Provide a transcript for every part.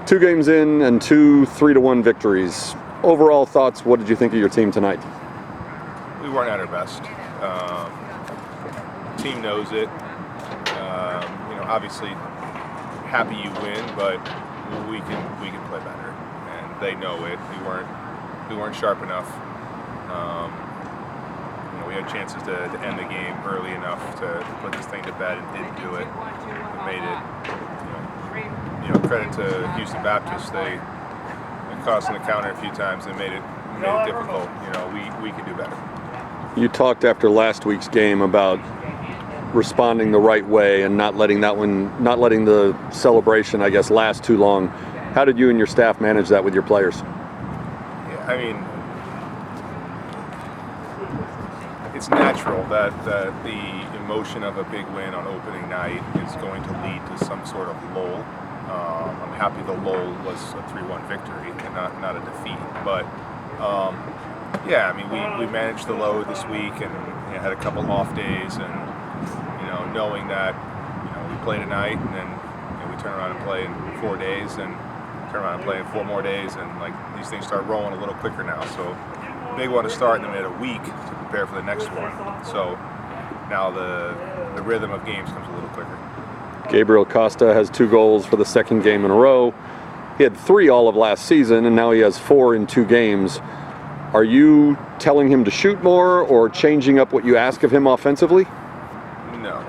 2 games in and 2 3-1 victories. Overall thoughts, what did you think of your team tonight? We weren't at our best. Team knows it. Obviously happy you win, but we can play better, and they know it. We weren't sharp enough. We had chances to end the game early enough to put this thing to bed and didn't do it. We made it. Credit to Houston Baptist. They caught us on the counter a few times and made it difficult. We can do better. You talked after last week's game about responding the right way and not letting the celebration, I guess, last too long. How did you and your staff manage that with your players? Yeah, I mean, it's natural that the emotion of a big win on opening night is going to lead to some sort of lull. I'm happy the lull was a 3-1 victory and not a defeat. But yeah, I mean, we managed the load this week and had a couple off days, and knowing that we play tonight and then we turn around and play in 4 days and turn around and play in 4 more days, and these things start rolling a little quicker now. So big one to start in a week to prepare for the next one. So now the rhythm of games comes a little quicker. Gabriel Costa has 2 goals for the 2nd game in a row. He had 3 all of last season, and now he has 4 in 2 games. Are you telling him to shoot more or changing up what you ask of him offensively? No,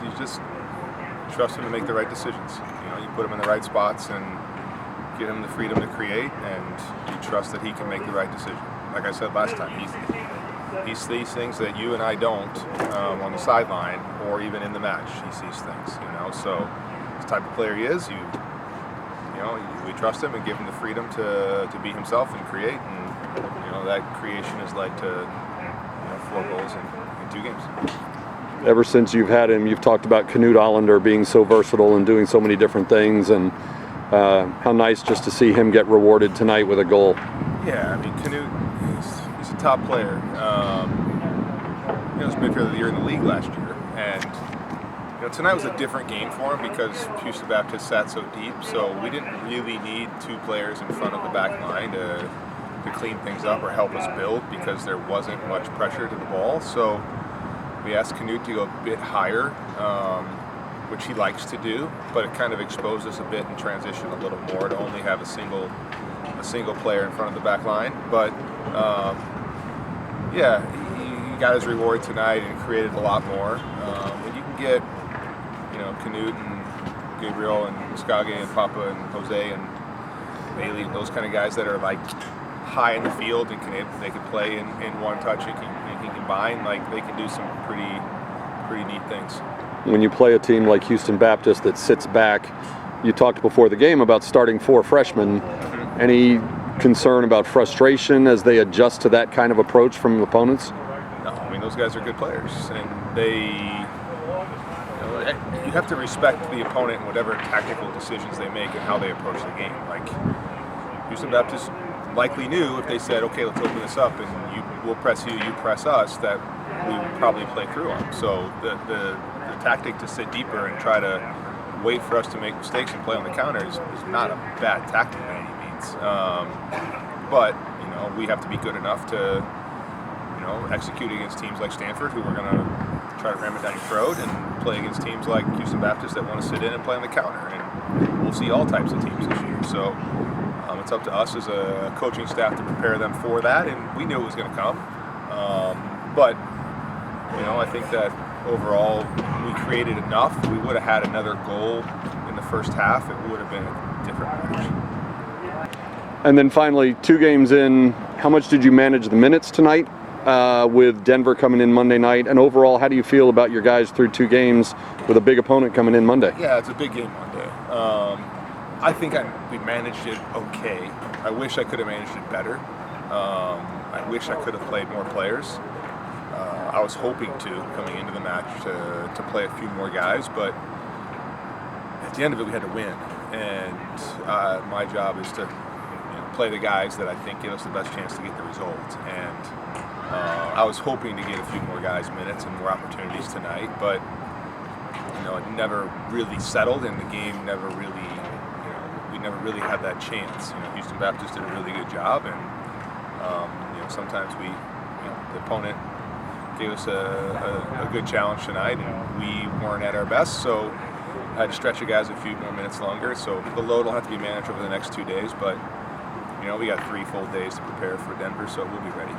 you just trust him to make the right decisions. You put him in the right spots and give him the freedom to create, and you trust that he can make the right decision. Like I said last time, he sees things that you and I don't on the sideline or even in the match. He sees things, So the type of player he is, we trust him and give him the freedom to be himself and create, and that creation has led to 4 goals in 2 games. Ever since you've had him, you've talked about Canoed Allender being so versatile and doing so many different things, and how nice just to see him get rewarded tonight with a goal. Yeah, I mean, Canoed, he's a top player. He was midfielder of the year in the league last year, and tonight was a different game for him because Houston Baptist sat so deep, so we didn't really need 2 players in front of the back line to clean things up or help us build because there wasn't much pressure to the ball. So we asked Canoed to go a bit higher, which he likes to do, but it kind of exposed us a bit in transition a little more to only have a single player in front of the back line. But yeah, he got his reward tonight and created a lot more. When you can get Canoed and Gabriel and Skage and Papa and Jose and Bailey and those kind of guys that are high in the field and they can play in one touch and can combine, they can do some pretty neat things. When you play a team like Houston Baptist that sits back, you talked before the game about starting 4 freshmen. Mm-hmm. Any concern about frustration as they adjust to that kind of approach from opponents? No, I mean, those guys are good players, and you have to respect the opponent and whatever tactical decisions they make and how they approach the game. Houston Baptist likely knew if they said, okay, let's open this up and we'll press you press us, that we would probably play through them. So the tactic to sit deeper and try to wait for us to make mistakes and play on the counter is not a bad tactic by any means. But we have to be good enough to execute against teams like Stanford, who are going to try to ram it down your throat, and play against teams like Houston Baptist that want to sit in and play on the counter. And we'll see all types of teams this year. So it's up to us as a coaching staff to prepare them for that, and we knew it was going to come. But I think that overall we created enough. We would have had another goal in the first half. It would have been a different match. And then finally, 2 games in, how much did you manage the minutes tonight with Denver coming in Monday night? And overall, how do you feel about your guys through 2 games with a big opponent coming in Monday? Yeah, it's a big game Monday. I think we managed it okay. I wish I could have managed it better. I wish I could have played more players. I was hoping to, coming into the match, to play a few more guys, but at the end of it, we had to win. And my job is to play the guys that I think give us the best chance to get the result. And I was hoping to get a few more guys minutes and more opportunities tonight, but it never really settled, and the game never really, we never really had that chance. Houston Baptist did a really good job, and sometimes the opponent gave us a good challenge tonight, and we weren't at our best, so I had to stretch the guys a few more minutes longer. So the load will have to be managed over the next 2 days, but we got 3 full days to prepare for Denver, so we'll be ready.